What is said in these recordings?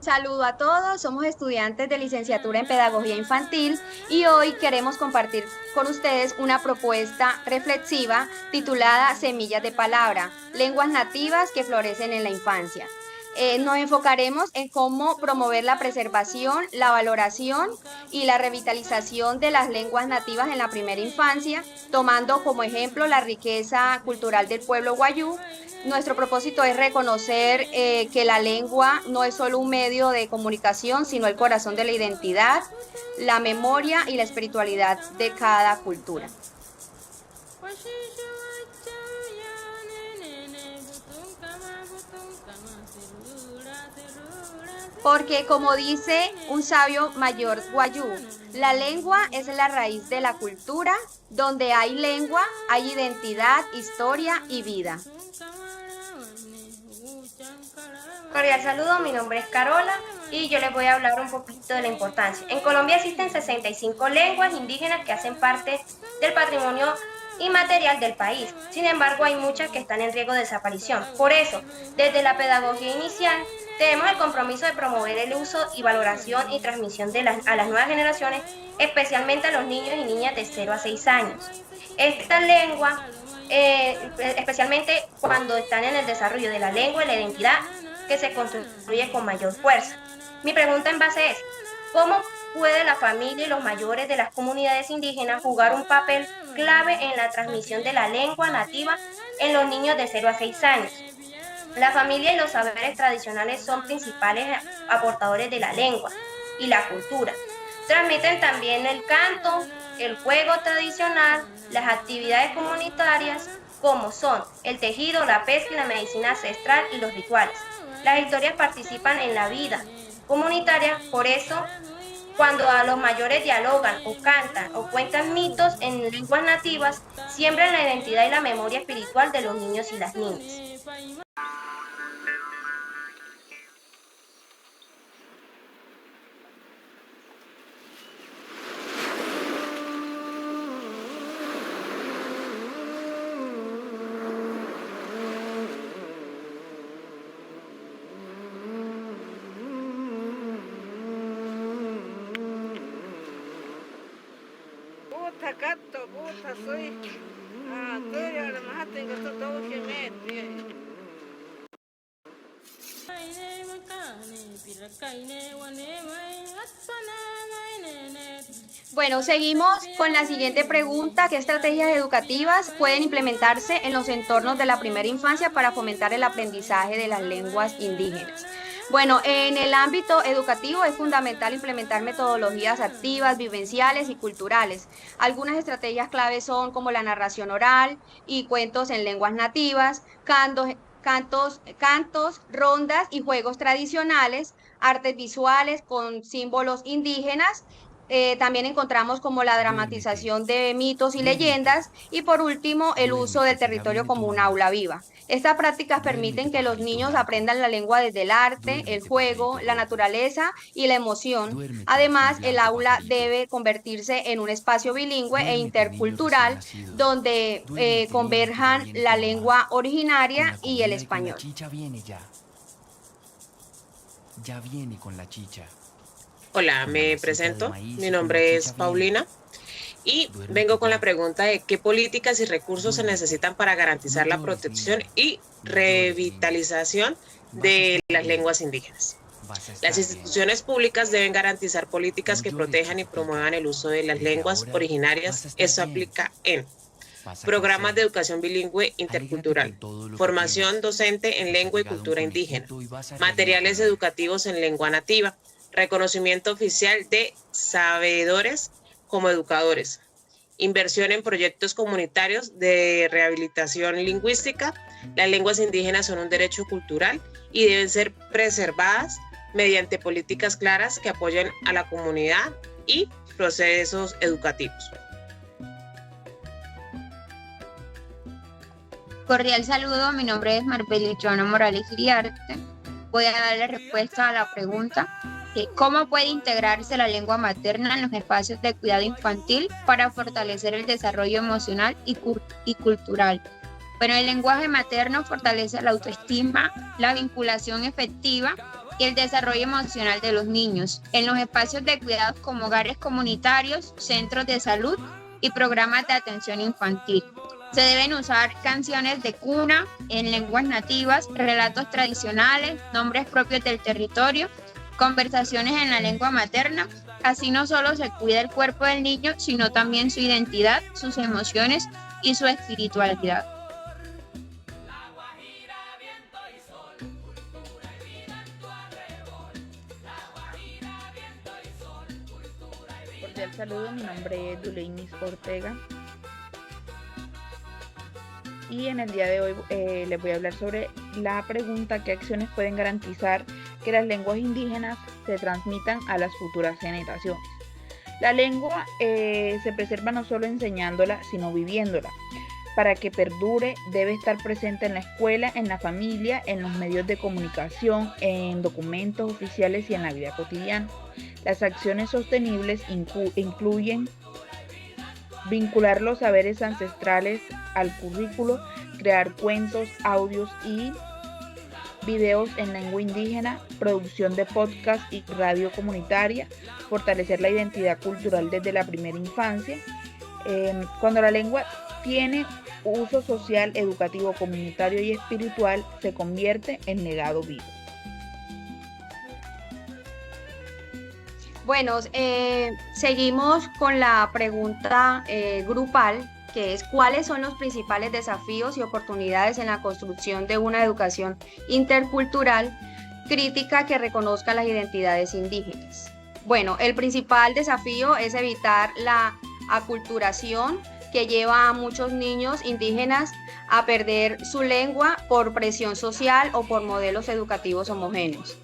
Saludo a todos, somos estudiantes de licenciatura en Pedagogía Infantil y hoy queremos compartir con ustedes una propuesta reflexiva titulada Semillas de Palabra, lenguas nativas que florecen en la infancia. Nos enfocaremos en cómo promover la preservación, la valoración y la revitalización de las lenguas nativas en la primera infancia, tomando como ejemplo la riqueza cultural del pueblo wayú. Nuestro propósito es reconocer que la lengua no es solo un medio de comunicación, sino el corazón de la identidad, la memoria y la espiritualidad de cada cultura. Porque como dice un sabio mayor wayú, la lengua es la raíz de la cultura, donde hay lengua, hay identidad, historia y vida. Cordial saludo, mi nombre es Carola y yo les voy a hablar un poquito de la importancia. En Colombia existen 65 lenguas indígenas que hacen parte del patrimonio inmaterial del país. Sin embargo, hay muchas que están en riesgo de desaparición. Por eso, desde la pedagogía inicial, tenemos el compromiso de promover el uso y valoración y transmisión a las nuevas generaciones, especialmente a los niños y niñas de 0 a 6 años. Esta lengua, especialmente cuando están en el desarrollo de la lengua y la identidad, que se construye con mayor fuerza. Mi pregunta en base es, ¿cómo puede la familia y los mayores de las comunidades indígenas jugar un papel clave en la transmisión de la lengua nativa en los niños de 0 a 6 años? La familia y los saberes tradicionales son principales aportadores de la lengua y la cultura. Transmiten también el canto, el juego tradicional, las actividades comunitarias, como son el tejido, la pesca y la medicina ancestral y los rituales. Las historias participan en la vida comunitaria, por eso cuando a los mayores dialogan o cantan o cuentan mitos en lenguas nativas, siembran la identidad y la memoria espiritual de los niños y las niñas. Bueno, seguimos con la siguiente pregunta. ¿Qué estrategias educativas pueden implementarse en los entornos de la primera infancia para fomentar el aprendizaje de las lenguas indígenas? Bueno, en el ámbito educativo es fundamental implementar metodologías activas, vivenciales y culturales. Algunas estrategias claves son como la narración oral y cuentos en lenguas nativas, cantos, rondas y juegos tradicionales, artes visuales con símbolos indígenas. También encontramos como la Duérmete, dramatización de mitos y duérmete, leyendas y por último el uso del duérmete, que ya territorio viene tu como un mamá. aula viva. Estas prácticas permiten Duérmete, que los pajarito niños blanco. aprendan la lengua desde el arte, el Duérmete, juego, pajarito la rojo. naturaleza y la emoción. Duérmete, azul Además, el blanco, aula pajarito. debe convertirse en un espacio bilingüe e Duérmete, niño recién intercultural nacido. donde Duérmete, niño, que ya converjan viene tu la mamá. lengua Con originaria la y el comida y con la español. chicha viene ya. Ya viene con la chicha. Hola, Con la me masita de presento. maíz Mi y con la nombre chicha es viene. Paulina y Duérmete vengo con la ya. pregunta de qué políticas y recursos se Duérmete. necesitan para No garantizar la llores, protección niño. y No llores, niño. revitalización Vas a de estar las bien. lenguas indígenas. Vas a Las estar bien. instituciones públicas deben garantizar políticas No que llores, protejan y chiquitica. promuevan el uso de las Desde lenguas ahora vas a originarias. estar Esto bien. aplica en Vas a programas de crecer. educación bilingüe Alégrate intercultural, con todo lo que formación tienes. docente en Pues ha lengua y llegado un cultura indígena, conejito y vas a reír materiales con él. educativos en lengua nativa, reconocimiento oficial de sabedores como educadores, inversión en proyectos comunitarios de rehabilitación lingüística. Las lenguas indígenas son un derecho cultural y deben ser preservadas mediante políticas claras que apoyen a la comunidad y procesos educativos. Cordial saludo, mi nombre es Marbella Joana Morales Iriarte. Voy a darle respuesta a la pregunta de cómo puede integrarse la lengua materna en los espacios de cuidado infantil para fortalecer el desarrollo emocional y cultural. Bueno, el lenguaje materno fortalece la autoestima, la vinculación efectiva y el desarrollo emocional de los niños en los espacios de cuidados como hogares comunitarios, centros de salud y programas de atención infantil. Se deben usar canciones de cuna en lenguas nativas, relatos tradicionales, nombres propios del territorio, conversaciones en la lengua materna. Así no solo se cuida el cuerpo del niño, sino también su identidad, sus emociones y su espiritualidad. Cordial saludo, mi nombre es Duleinis Ortega y en el día de hoy les voy a hablar sobre la pregunta: ¿qué acciones pueden garantizar que las lenguas indígenas se transmitan a las futuras generaciones? La lengua se preserva no solo enseñándola, sino viviéndola. Para que perdure, debe estar presente en la escuela, en la familia, en los medios de comunicación, en documentos oficiales y en la vida cotidiana. Las acciones sostenibles incluyen vincular los saberes ancestrales al currículo, crear cuentos, audios y videos en lengua indígena, producción de podcast y radio comunitaria, fortalecer la identidad cultural desde la primera infancia. Cuando la lengua tiene uso social, educativo, comunitario y espiritual, se convierte en legado vivo. Bueno, seguimos con la pregunta grupal, que es: ¿cuáles son los principales desafíos y oportunidades en la construcción de una educación intercultural crítica que reconozca las identidades indígenas? Bueno, el principal desafío es evitar la aculturación que lleva a muchos niños indígenas a perder su lengua por presión social o por modelos educativos homogéneos.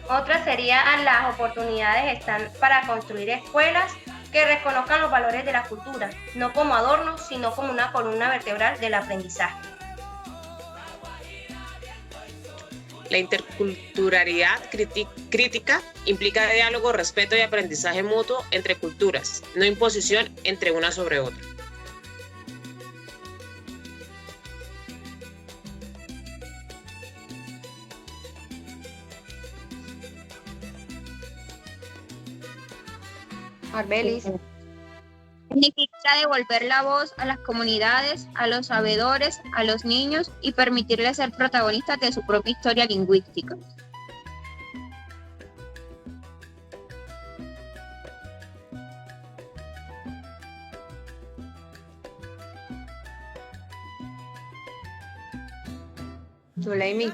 Otra sería: las oportunidades están para construir escuelas que reconozcan los valores de la cultura, no como adornos, sino como una columna vertebral del aprendizaje. La interculturalidad crítica implica diálogo, respeto y aprendizaje mutuo entre culturas, no imposición entre una sobre otra. Arbelis. Significa devolver la voz a las comunidades, a los sabedores, a los niños y permitirles ser protagonistas de su propia historia lingüística. Zuleimi.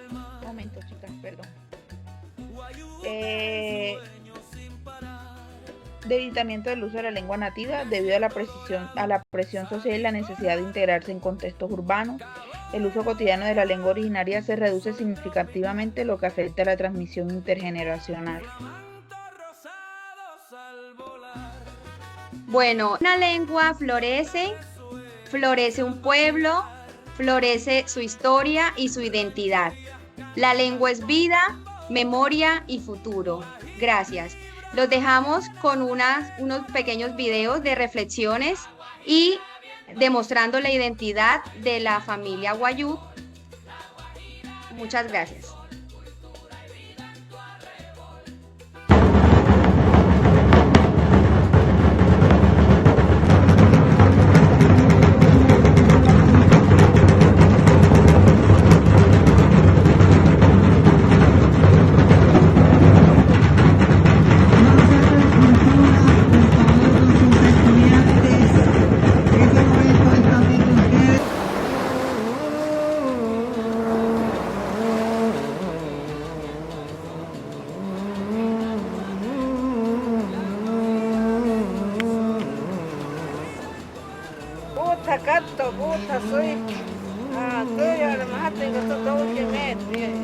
Un momento, chicas, perdón. Debilitamiento del uso de la lengua nativa debido a la presión social y la necesidad de integrarse en contextos urbanos. El uso cotidiano de la lengua originaria se reduce significativamente, lo que afecta a la transmisión intergeneracional. Bueno, una lengua florece un pueblo, florece su historia y su identidad. La lengua es vida, memoria y futuro. Gracias. Los dejamos con unos pequeños videos de reflexiones y demostrando la identidad de la familia Wayuu. Muchas gracias. Puta, soy. Soy a lo mejor tengo todo que me.